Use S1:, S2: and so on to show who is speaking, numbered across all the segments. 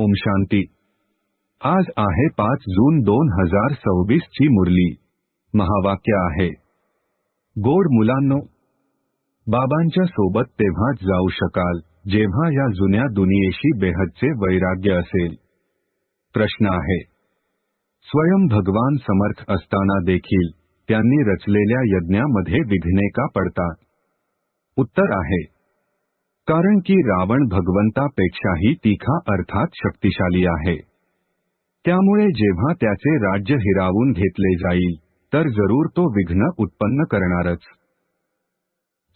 S1: ओम शांती। आज आहे 5 जून 2026 ची मुरली। महावाक्य आहे, गोड मुलांनो, बाबांच्या सोबत तेव्हाच जाऊ शकाल जेव्हा या जुन्या दुनियेशी बेहदचे वैराग्य असेल। प्रश्न आहे, स्वयं भगवान समर्थ असताना देखील त्यांनी रचलेल्या यज्ञामध्ये विघ्ने का पडतात? उत्तर आहे, कारण की रावण भगवंतापेक्षाही तिखा अर्थात शक्तिशाली आहे। त्यामुळे जेव्हा त्याचे राज्य हिरावून घेतले जाईल तर जरूर तो विघ्न उत्पन्न करणारच।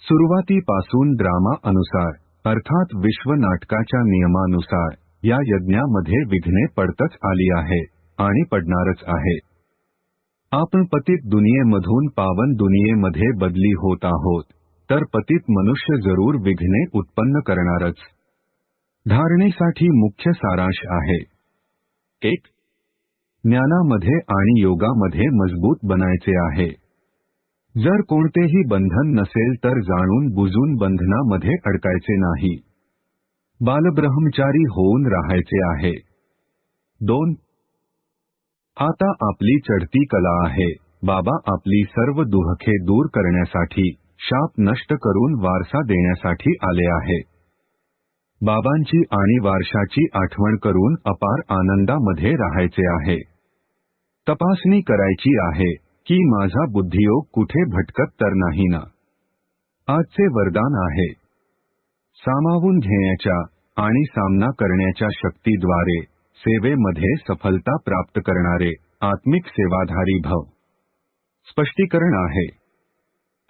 S1: सुरुवातीपासून ड्रामा अनुसार अर्थात विश्व नाटकाच्या नियमानुसार या यज्ञामध्ये विघ्ने पडतच आली आहे आणि पडणारच आहे। आपण पतित दुनियेमधून पावन दुनियेमध्ये बदली होत आहोत, तर पतित मनुष्य जरूर विघ्ने उत्पन्न करणारच। धारणेसाठी मुख्य सारांश आहे, 1. ज्ञानामध्ये आणि योगामध्ये मजबूत बनायचे आहे। जर कोणतेही बंधन नसेल तर जाणून बुजून बंधनामध्ये अडकायचे नाही। बालब्रह्मचारी होऊन राहायचे आहे। 2. आता आपली चढती कला आहे। बाबा आपली सर्व दुःखे दूर करण्यासाठी, शाप नष्ट करून वारसा देण्यासाठी आले आहे। बाबांची आणि वारशाची आठवण करून अपार आनंदामध्ये राहायचे आहे। तपासणी करायची आहे की माझा बुद्धियोग कुठे भटकत तर नाही ना। आजचे वरदान आहे, सामावून घेण्याच्या आणि सामना करण्याच्या शक्तीद्वारे सेवेमध्ये सफलता प्राप्त करणारे आत्मिक सेवाधारी भव। स्पष्टीकरण आहे,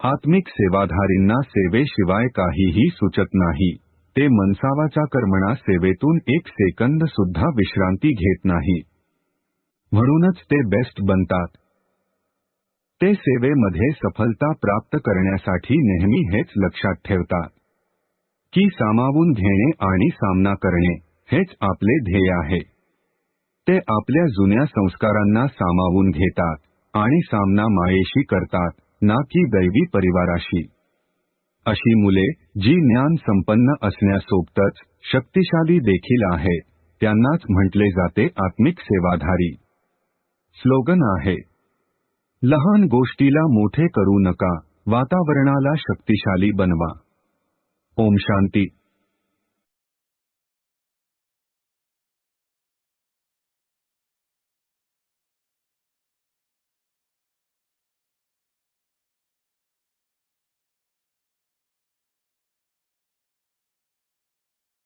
S1: आत्मिक सेवाधारींना सेवेशिवाय काहीही सुचत नाही। ते मनसावाचा कर्मणा सेवेतून 1 सेकंद सुद्धा विश्रांती घेत नाही। म्हणूनच ते बेस्ट बनतात। ते सेवेमध्ये सफलता प्राप्त करण्यासाठी नेहमी हेच लक्षात ठेवतात की सामावून घेणे आणि सामना करणे हेच आपले ध्येय आहे। ते आपल्या जुन्या संस्कारांना सामावून घेतात आणि सामना मायेशी करतात, ना की दैवी परिवाराशी। अशी मुले जी ज्ञान संपन्न असण्यासोबतच शक्तिशाली देखील आहेत, त्यांनाच म्हटले जाते आत्मिक सेवाधारी। स्लोगन आहे, लहान गोष्टीला मोठे करू नका, वातावरणाला शक्तिशाली बनवा। ओम शांती।